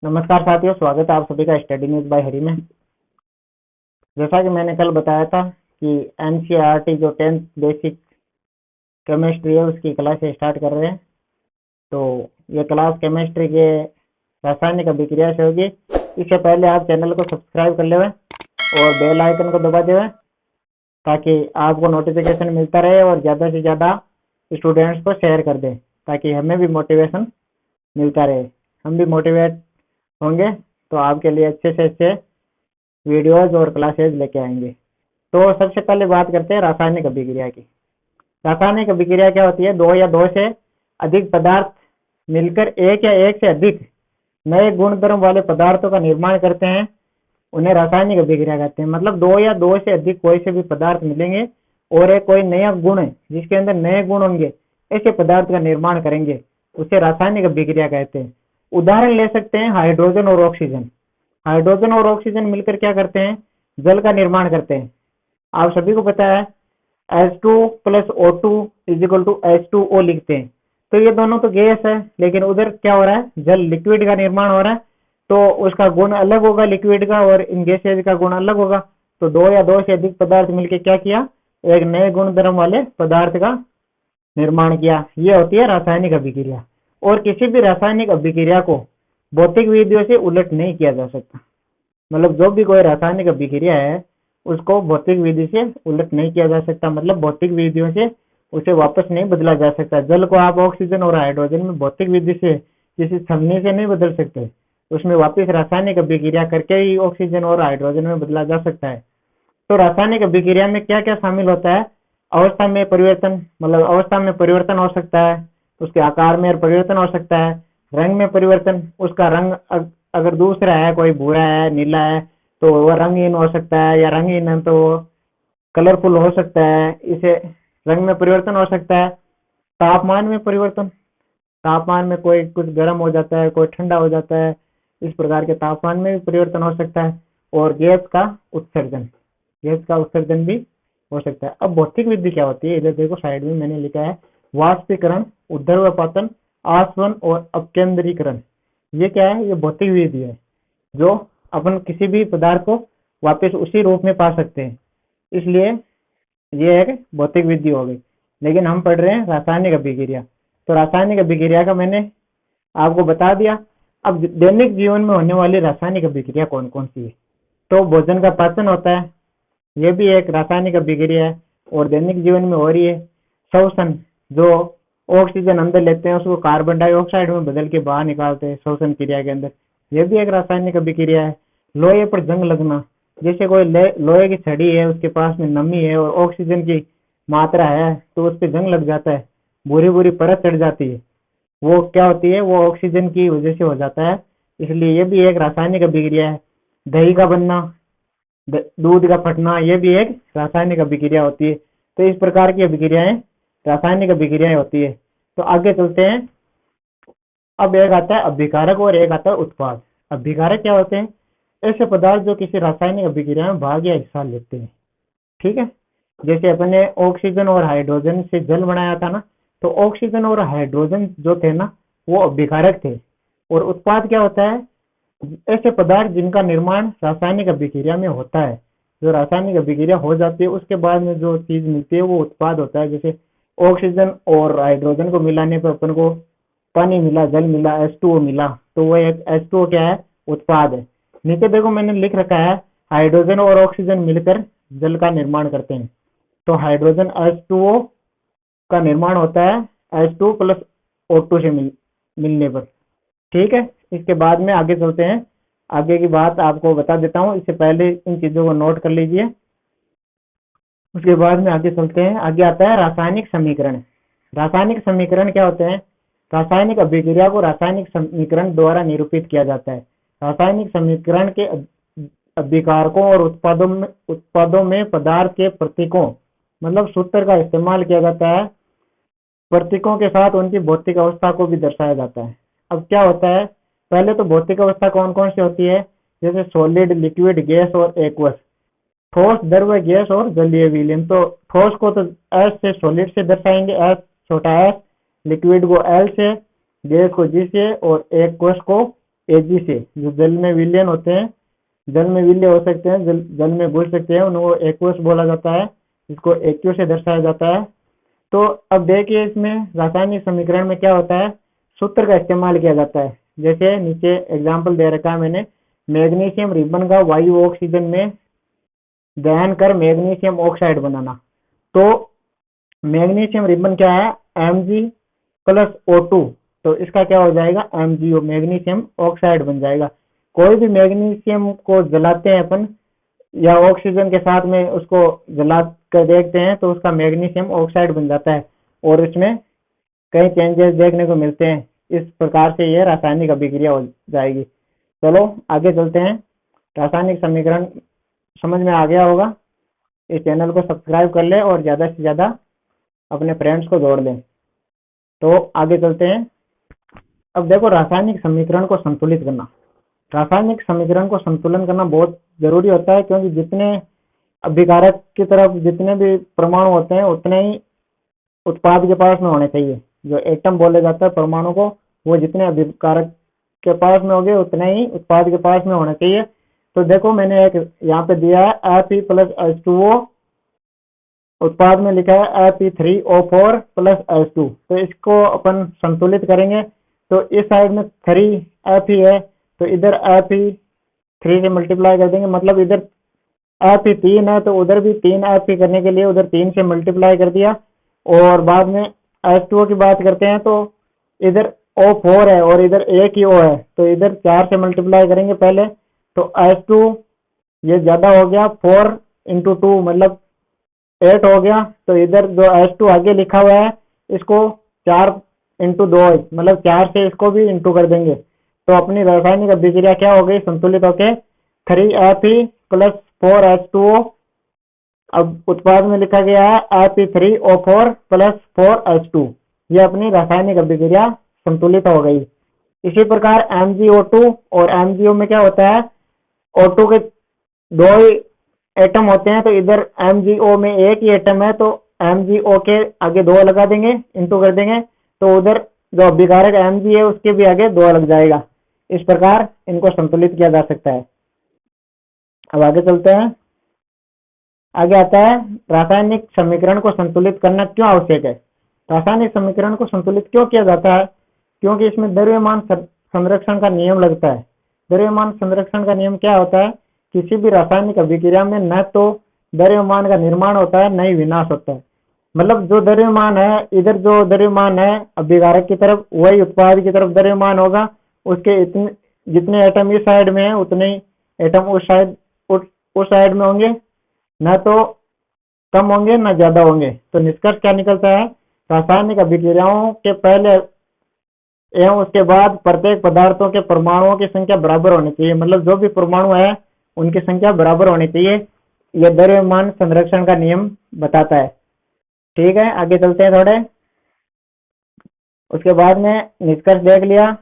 नमस्कार साथियों, स्वागत है आप सभी का स्टडी न्यूज बाय हरी में। जैसा कि मैंने कल बताया था कि एनसीईआरटी जो 10th बेसिक केमिस्ट्री है उसकी क्लास स्टार्ट कर रहे हैं। तो ये क्लास केमिस्ट्री के रासायनिक अभिक्रिया से होगी। इससे पहले आप चैनल को सब्सक्राइब कर ले और बेल आइकन को दबा देवे ताकि आपको नोटिफिकेशन मिलता रहे और ज़्यादा से ज़्यादा स्टूडेंट्स को शेयर कर दें ताकि हमें भी मोटिवेशन मिलता रहे, हम भी मोटिवेट होंगे तो आपके लिए अच्छे से अच्छे वीडियोज और क्लासेज लेके आएंगे। तो सबसे पहले बात करते हैं रासायनिक अभिक्रिया की। रासायनिक अभिक्रिया क्या होती है? दो या दो से अधिक पदार्थ मिलकर एक या एक से अधिक नए गुण धर्म वाले पदार्थों का निर्माण करते हैं, उन्हें रासायनिक अभिक्रिया कहते हैं। मतलब दो या दो से अधिक कोई से भी पदार्थ मिलेंगे और एक कोई नया गुण है जिसके अंदर नए गुण होंगे, ऐसे पदार्थ का निर्माण करेंगे, उसे रासायनिक अभिक्रिया कहते हैं। उदाहरण ले सकते हैं हाइड्रोजन और ऑक्सीजन। हाइड्रोजन और ऑक्सीजन मिलकर क्या करते हैं? जल का निर्माण करते हैं। आप सभी को पता है H2 + O2 = H2O लिखते हैं। तो ये दोनों तो गैस है, लेकिन उधर क्या हो रहा है? जल, लिक्विड का निर्माण हो रहा है, तो उसका गुण अलग होगा लिक्विड का और इन गैसेज का गुण अलग होगा। तो दो या दो से अधिक पदार्थ मिलकर क्या किया? एक नए गुण धर्म वाले पदार्थ का निर्माण किया। ये होती है रासायनिक अभिक्रिया। और किसी भी रासायनिक अभिक्रिया को भौतिक विधियों से उलट नहीं किया जा सकता। मतलब जो भी कोई रासायनिक अभिक्रिया है उसको भौतिक विधि से उलट नहीं किया जा सकता, मतलब भौतिक विधियों से उसे वापस नहीं बदला जा सकता। जल को आप ऑक्सीजन और हाइड्रोजन में भौतिक विधि से किसी छलनी से नहीं बदल सकते, उसमें वापस रासायनिक अभिक्रिया करके ही ऑक्सीजन और हाइड्रोजन में बदला जा सकता है। तो रासायनिक अभिक्रिया में क्या क्या शामिल होता है? अवस्था में परिवर्तन, मतलब अवस्था में परिवर्तन हो सकता है, उसके आकार में परिवर्तन हो सकता है। रंग में परिवर्तन, उसका रंग अगर दूसरा है, कोई भूरा है, नीला है, तो वह रंगहीन हो सकता है, या रंगहीन है तो कलरफुल हो सकता है। इसे रंग में परिवर्तन हो सकता है। तापमान में परिवर्तन, तापमान में कोई कुछ गर्म हो जाता है, कोई ठंडा हो जाता है, इस प्रकार के तापमान में भी परिवर्तन हो सकता है। और गैस का उत्सर्जन, गैस का उत्सर्जन भी हो सकता है। अब भौतिक विधि क्या होती है? इधर देखो साइड में मैंने लिखा है वाष्पीकरण, ऊर्ध्वपातन, आसवन और अपकेंद्रीकरण। ये क्या है? ये भौतिक विधि है जो अपन किसी भी पदार्थ को वापस उसी रूप में पा सकते हैं, इसलिए ये एक भौतिक विधि हो गई। लेकिन हम पढ़ रहे हैं रासायनिक अभिक्रिया, तो रासायनिक अभिक्रिया का मैंने आपको बता दिया। अब दैनिक जीवन में होने वाली रासायनिक अभिक्रिया कौन कौन सी है? तो भोजन का पाचन होता है, ये भी एक रासायनिक अभिक्रिया है और दैनिक जीवन में हो रही है। श्वसन, जो ऑक्सीजन अंदर लेते हैं उसको कार्बन डाइऑक्साइड में बदल के बाहर निकालते हैं श्वसन क्रिया के अंदर, ये भी एक रासायनिक अभिक्रिया है। लोहे पर जंग लगना, जैसे कोई लोहे की छड़ी है, उसके पास में नमी है और ऑक्सीजन की मात्रा है तो उस पर जंग लग जाता है, बुरी बुरी परत चढ़ जाती है, वो क्या होती है? वो ऑक्सीजन की वजह से हो जाता है, इसलिए ये भी एक रासायनिक अभिक्रिया है। दही का बनना, दूध का फटना, ये भी एक रासायनिक अभिक्रिया होती है। तो इस प्रकार की अभिक्रियाएं रासायनिक अभिक्रियाएं होती है। तो आगे चलते हैं। अब एक आता है अभिकारक और एक आता है उत्पाद। अभिकारक क्या होते हैं? ऐसे पदार्थ जो किसी रासायनिक अभिक्रिया में भाग या हिस्सा लेते हैं। ठीक है, जैसे अपने ऑक्सीजन और हाइड्रोजन से जल बनाया था ना, तो ऑक्सीजन और हाइड्रोजन जो थे ना वो अभिकारक थे। और उत्पाद क्या होता है? ऐसे पदार्थ जिनका निर्माण रासायनिक अभिक्रिया में होता है, जो रासायनिक अभिक्रिया हो जाती है उसके बाद में जो चीज मिलती है वो उत्पाद होता है। जैसे ऑक्सीजन और हाइड्रोजन को मिलाने पर अपन को पानी मिला, जल मिला, H2O मिला, तो वो एक H2O क्या है? उत्पाद है। नीचे देखो मैंने लिख रखा है हाइड्रोजन और ऑक्सीजन मिलकर जल का निर्माण करते हैं, तो हाइड्रोजन H2O का निर्माण होता है H2 + O2 से मिलने पर। ठीक है, इसके बाद में आगे चलते हैं। आगे की बात आपको बता देता हूँ, इससे पहले इन चीजों को नोट कर लीजिए, उसके बाद में आगे चलते हैं। आगे आता है रासायनिक समीकरण। रासायनिक समीकरण क्या होते हैं? रासायनिक अभिक्रिया को रासायनिक समीकरण द्वारा निरूपित किया जाता है। रासायनिक समीकरण के अभिकारकों और उत्पादों में पदार्थ के प्रतीकों, मतलब सूत्र का इस्तेमाल किया जाता है। प्रतीकों के साथ उनकी भौतिक अवस्था को भी दर्शाया जाता है। अब क्या होता है? पहले तो भौतिक अवस्था कौन कौन सी होती है? जैसे सॉलिड, लिक्विड, गैस और एक्वस। ठोस, द्रव, गैस और जलीय विलीन। तो ठोस को तो एस से, सॉलिड से दर्शाएंगे, एस छोटा एस, लिक्विड को एल से, गैस को जी से और एक्वस को एजी से, जो जल में विलयन होते हैं, जल में विलय हो सकते हैं, जल में घुल सकते हैं, उनको एक्वस बोला जाता है, इसको एक्यू से दर्शाया जाता है। तो अब देखिए इसमें रासायनिक समीकरण में क्या होता है, सूत्र का इस्तेमाल किया जाता है। जैसे नीचे एग्जाम्पल दे रखा है मैंने, मैग्नीशियम रिबन का वायु ऑक्सीजन में दहन कर मैग्नीशियम ऑक्साइड बनाना। तो मैग्नीशियम रिबन क्या है, Mg प्लस O2, तो इसका क्या हो जाएगा, MgO, मैग्नीशियम ऑक्साइड बन जाएगा। कोई भी मैग्नीशियम को जलाते हैं अपन या ऑक्सीजन के साथ में उसको जला कर देखते हैं तो उसका मैग्नीशियम ऑक्साइड बन जाता है और इसमें कई चेंजेस देखने को मिलते हैं। इस प्रकार से यह रासायनिक अभिक्रिया हो जाएगी। चलो आगे चलते हैं। रासायनिक समीकरण समझ में आ गया होगा। इस चैनल को सब्सक्राइब कर ले और ज़्यादा से ज़्यादा अपने फ्रेंड्स को जोड़ लें। तो आगे चलते हैं। अब देखो, रासायनिक समीकरण को संतुलित करना, रासायनिक समीकरण को संतुलन करना बहुत जरूरी होता है, क्योंकि जितने अभिकारक की तरफ जितने भी परमाणु होते हैं उतने ही उत्पाद के पास में होने चाहिए। जो एटम बोले जाता है परमाणु को, वो जितने अभिकारक के पास में होंगे उतने ही उत्पाद के पास में होना चाहिए। तो देखो मैंने एक यहाँ पे दिया है Fe प्लस H2O, उत्पाद में लिखा है Fe3O4 प्लस H2। तो इसको अपन संतुलित करेंगे तो इस साइड में 3 Fe है तो इधर Fe3 से मल्टीप्लाई कर देंगे, मतलब इधर Fe3 है तो उधर भी 3 Fe करने के लिए उधर 3 से मल्टीप्लाई कर दिया। और बाद में H2O की बात करते हैं तो इधर O4 है और इधर एक ही O है तो इधर 4 से मल्टीप्लाई करेंगे पहले, तो H2 ये ज्यादा हो गया, 4 इंटू 2 मतलब 8 हो गया। तो इधर जो H2 आगे लिखा हुआ है इसको 4 इंटू 2 मतलब 4 से इसको भी इंटू कर देंगे। तो अपनी रासायनिक अभिक्रिया क्या हो गई, संतुलित होके 3Fe प्लस 4H2O। अब उत्पाद में लिखा गया है Fe3O4 प्लस 4H2। ये अपनी रासायनिक अभिक्रिया संतुलित हो गई। इसी प्रकार MgO2 और MgO में क्या होता है, O2 के 2 ही एटम होते हैं तो इधर MgO में एक ही एटम है तो MgO के आगे 2 लगा देंगे, इंटू कर देंगे, तो उधर जो अभिकारक Mg है उसके भी आगे 2 लग जाएगा। इस प्रकार इनको संतुलित किया जा सकता है। अब आगे चलते हैं। आगे आता है रासायनिक समीकरण को संतुलित करना क्यों आवश्यक है। रासायनिक समीकरण को संतुलित क्यों किया जाता है, क्योंकि इसमें द्रव्यमान संरक्षण का नियम लगता है। द्रव्यमान संरक्षण का नियम क्या होता है, किसी भी रासायनिक अभिक्रिया में न तो द्रव्यमान का निर्माण होता है न ही विनाश होता है। मतलब जो द्रव्यमान है, इधर जो द्रव्यमान है अभिकारक की तरफ, वही उत्पाद की तरफ द्रव्यमान होगा। उसके इतने जितने एटम इस साइड में है उतने ही एटम उस साइड में होंगे, न तो कम होंगे न ज्यादा होंगे। तो निष्कर्ष क्या निकलता है, रासायनिक अभिक्रियाओं के पहले एवं उसके बाद प्रत्येक पदार्थों के परमाणुओं की संख्या बराबर होनी चाहिए। मतलब जो भी परमाणु है उनकी संख्या बराबर होनी चाहिए। यह द्रव्यमान संरक्षण का नियम बताता है। ठीक है, आगे चलते हैं थोड़े। उसके बाद में निष्कर्ष देख लिया।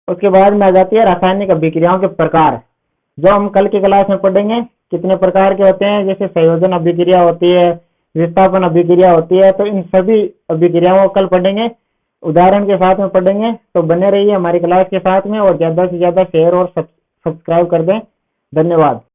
उसके बाद में आ जाती है रासायनिक अभिक्रियाओं के प्रकार, जो हम कल की क्लास में पढ़ेंगे। कितने प्रकार के होते हैं, जैसे संयोजन अभिक्रिया होती है, विस्थापन अभिक्रिया होती है, तो इन सभी अभिक्रियाओं को कल पढ़ेंगे, उदाहरण के साथ में पढ़ेंगे। तो बने रहिए हमारी क्लास के साथ में और ज्यादा से ज्यादा शेयर और सब्सक्राइब कर दें। धन्यवाद।